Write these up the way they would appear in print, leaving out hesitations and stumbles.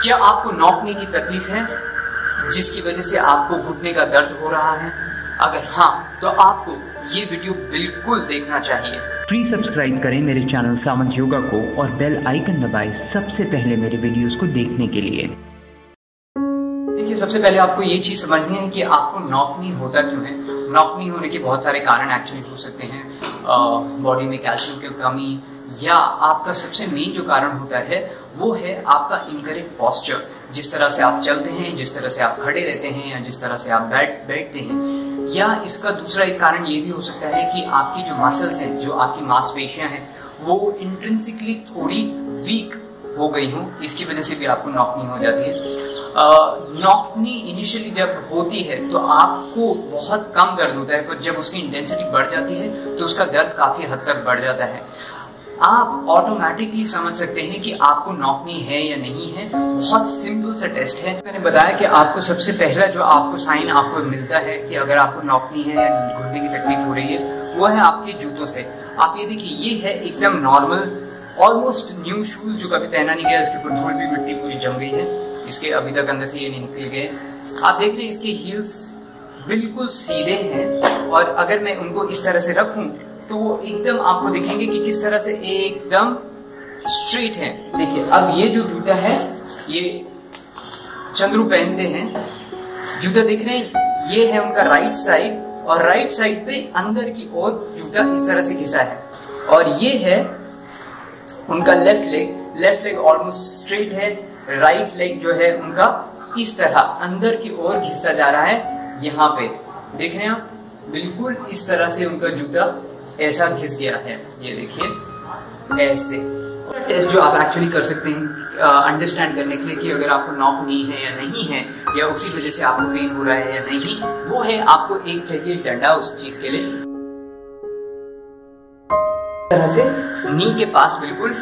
क्या आपको नौकने की तकलीफ है जिसकी वजह से आपको घुटने का दर्द हो रहा है? अगर हाँ, तो आपको ये वीडियो बिल्कुल देखना चाहिए। प्लीज सब्सक्राइब करें मेरे चैनल सावंत योगा को और बेल आइकन दबाएं सबसे पहले मेरे वीडियोस को देखने के लिए। देखिए, सबसे पहले आपको ये चीज समझनी है कि आपको नौकनी होता क्यों है। नौकनी होने के बहुत सारे कारण एक्चुअली हो सकते हैं, बॉडी में कैल्शियम की कमी, या आपका सबसे मेन जो कारण होता है वो है आपका इनकरेक्ट पोस्चर। जिस तरह से आप चलते हैं, जिस तरह से आप खड़े रहते हैं, या जिस तरह से आप बैठते हैं। या इसका दूसरा एक कारण ये भी हो सकता है कि आपकी जो मसल्स हैं, जो आपकी मांसपेशियां हैं, वो इंट्रिंसिकली थोड़ी वीक हो गई हो, इसकी वजह से भी आपको नौकनी हो जाती है। नौकनी इनिशियली जब होती है तो आपको बहुत कम दर्द होता है, पर जब उसकी इंटेंसिटी बढ़ जाती है तो उसका दर्द काफी हद तक बढ़ जाता है। आप ऑटोमेटिकली समझ सकते हैं कि आपको नौकनी है या नहीं है। बहुत सिंपल सा टेस्ट है। मैंने बताया कि आपको सबसे पहला जो आपको साइन आपको मिलता है कि अगर आपको नौकनी है या घुटने की तकलीफ हो रही है, वो है आपके जूतों से। आप ये देखिए, ये है एकदम नॉर्मल ऑलमोस्ट न्यू शूज जो कभी पहना नहीं गया, इसके ऊपर धूल भी मिट्टी पूरी जम गई है, इसके अभी तक अंदर से ये नहीं निकल गए। आप देख रहे हैं इसके हील्स बिल्कुल सीधे हैं, और अगर मैं उनको इस तरह से रखूं तो वो एकदम आपको दिखेंगे कि किस तरह से एकदम स्ट्रेट है। देखिए, अब ये जो जूता है ये चंद्रू पहनते हैं, जूता देख रहे हैं, ये है उनका राइट साइड, और राइट साइड पे अंदर की ओर जूता इस तरह से घिसा है। और ये है उनका लेफ्ट लेग ऑलमोस्ट स्ट्रेट है, राइट लेग जो है उनका इस तरह अंदर की ओर घिसता जा रहा है। यहाँ पे देख रहे हैं आप, बिल्कुल इस तरह से उनका जूता ऐसा घिस गया है। ये देखिए ऐसे। टेस्ट जो आप एक्चुअली कर सकते हैं अंडरस्टैंड करने के लिए कि अगर आपको नौकनी है या नहीं है, या उसी वजह से आपको पेन हो रहा है या नहीं, वो है आपको एक चाहिए डंडा उस चीज के लिए। तरह से नी के पास बिल्कुल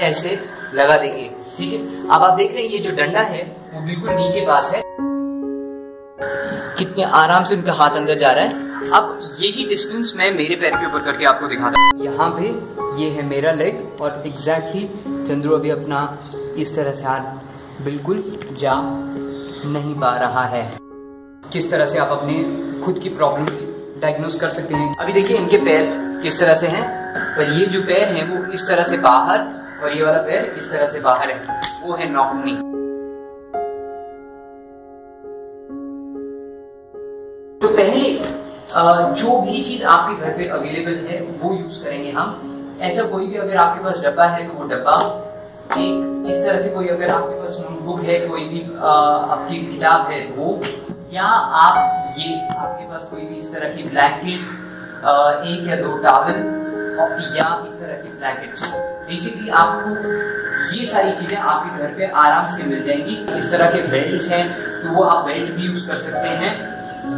ऐसे लगा देंगे, ठीक है। अब आप देख रहे हैं ये जो डंडा है वो बिल्कुल नी के पास है, कितने आराम से उनका हाथ अंदर जा रहा है। अब यही डिस्टेंस मैं मेरे पैर के ऊपर करके आपको दिखाता हूँ। यहाँ पे ये है मेरा लेग, और एग्जैक्टली चंद्रू अभी अपना इस तरह से हाथ बिल्कुल जा नहीं पा रहा है। किस तरह से आप अपने खुद की प्रॉब्लम डायग्नोस कर सकते हैं। अभी देखिए इनके पैर किस तरह से हैं, पर ये जो पैर हैं वो इस तरह से बाहर, और ये वाला पैर इस तरह से बाहर है, वो है नौकनी। तो पहले जो भी चीज आपके घर पे अवेलेबल है वो यूज करेंगे हम। ऐसा कोई भी अगर आपके पास डब्बा है तो वो डब्बा, एक इस तरह से कोई अगर आपके पास नोटबुक है, कोई भी आपकी किताब है वो, या आप ये आपके पास कोई भी इस तरह की ब्लैंकेट, एक या दो टॉवल, या इस तरह की ब्लैंकेट। सो बेसिकली आपको ये सारी चीजें आपके घर पे आराम से मिल जाएंगी। इस तरह के बेल्ट हैं तो वो आप बेल्ट भी यूज कर सकते हैं,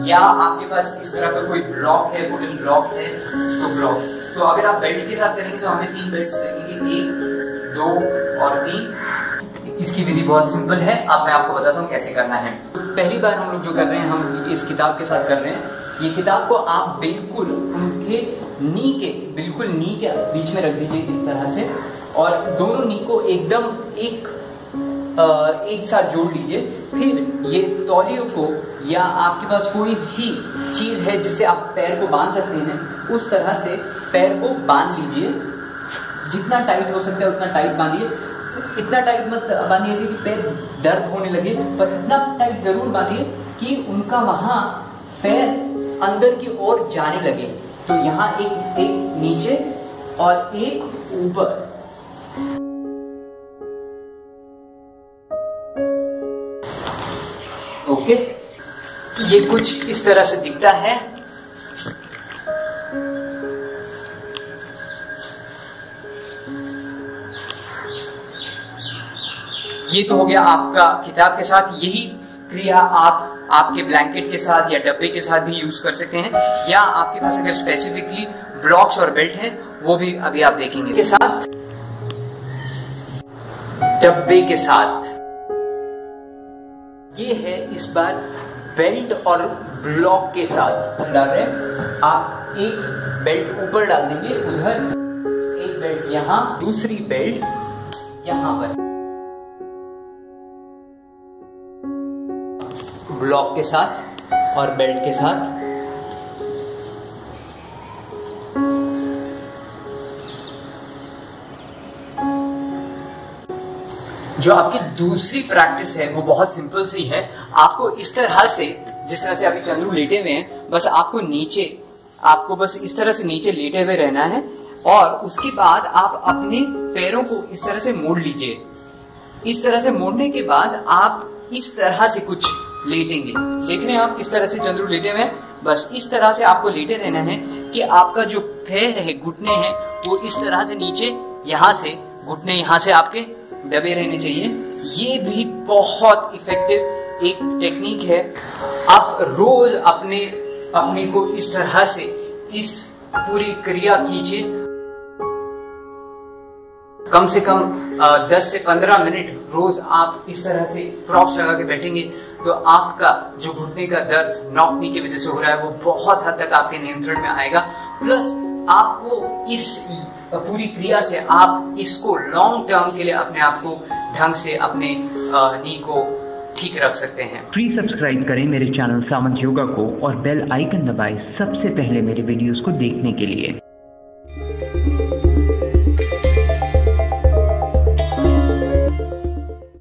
या आपके पास इस तरह का कोई ब्लॉक है, वुडन ब्लॉक है तो ब्लॉक। तो अगर आप बेल्ट के साथ करेंगे तो हमें 3 बेल्ट्स लगेंगे, 1, 2 और 3। इसकी विधि बहुत सिंपल है, अब मैं आपको बताता हूँ कैसे करना है। पहली बार हम लोग जो कर रहे हैं, हम इस किताब के साथ कर रहे हैं। ये किताब को आप बिल्कुल उनके नी के बीच में रख दीजिए इस तरह से, और दोनों नी को एकदम एक साथ जोड़ लीजिए। फिर ये तौलियों को, या आपके पास कोई भी चीज है जिससे आप पैर को बांध सकते हैं, उस तरह से पैर को बांध लीजिए। जितना टाइट हो सकता है उतना टाइट बांधिए। इतना टाइट मत बांधिए कि पैर दर्द होने लगे, पर इतना टाइट जरूर बांधिए कि उनका वहां पैर अंदर की ओर जाने लगे। तो यहाँ एक नीचे और एक ऊपर। ओके, ये कुछ इस तरह से दिखता है। ये तो हो गया आपका किताब के साथ। यही क्रिया आप आपके ब्लैंकेट के साथ या डब्बे के साथ भी यूज कर सकते हैं, या आपके पास अगर स्पेसिफिकली ब्लॉक्स और बेल्ट हैं वो भी अभी आप देखेंगे। के साथ डब्बे के साथ ये है इस बार बेल्ट और ब्लॉक के साथ डाल रहे हैं। आप एक बेल्ट ऊपर डाल देंगे, उधर एक बेल्ट यहाँ, दूसरी बेल्ट यहाँ पर। ब्लॉक के साथ और बेल्ट के साथ। जो आपकी दूसरी प्रैक्टिस है वो बहुत सिंपल सी है। आपको इस तरह से, जिस तरह से अभी चंद्रू लेटे हुए हैं, बस आपको बस इस तरह से नीचे लेटे हुए रहना है और उसके बाद आप अपने पैरों को इस तरह से मोड़ लीजिए। इस तरह से मोड़ने के बाद आप इस तरह से कुछ लेटेंगे। देख रहे हैं आप किस तरह से चंद्रू लेटे हुए हैं। बस इस तरह से आपको लेटे रहना है कि आपका जो पैर है, घुटने हैं, वो इस तरह से नीचे, यहाँ से घुटने यहाँ से आपके दबे रहने चाहिए। ये भी बहुत इफेक्टिव एक टेक्निक है। आप रोज अपने को इस तरह से इस पूरी क्रिया कीजिए। कम से कम 10 से 15 मिनट रोज आप इस तरह से प्रॉप्स लगा के बैठेंगे तो आपका जो घुटने का दर्द नॉकनी की वजह से हो रहा है वो बहुत हद तक आपके नियंत्रण में आएगा। प्लस आपको इस पूरी क्रिया से आप इसको लॉन्ग टर्म के लिए अपने आप को ढंग से अपने नी को ठीक रख सकते हैं। प्लीज सब्सक्राइब करें मेरे चैनल सामंत योगा को और बेल आइकन दबाएं सबसे पहले मेरे वीडियोस को देखने के लिए।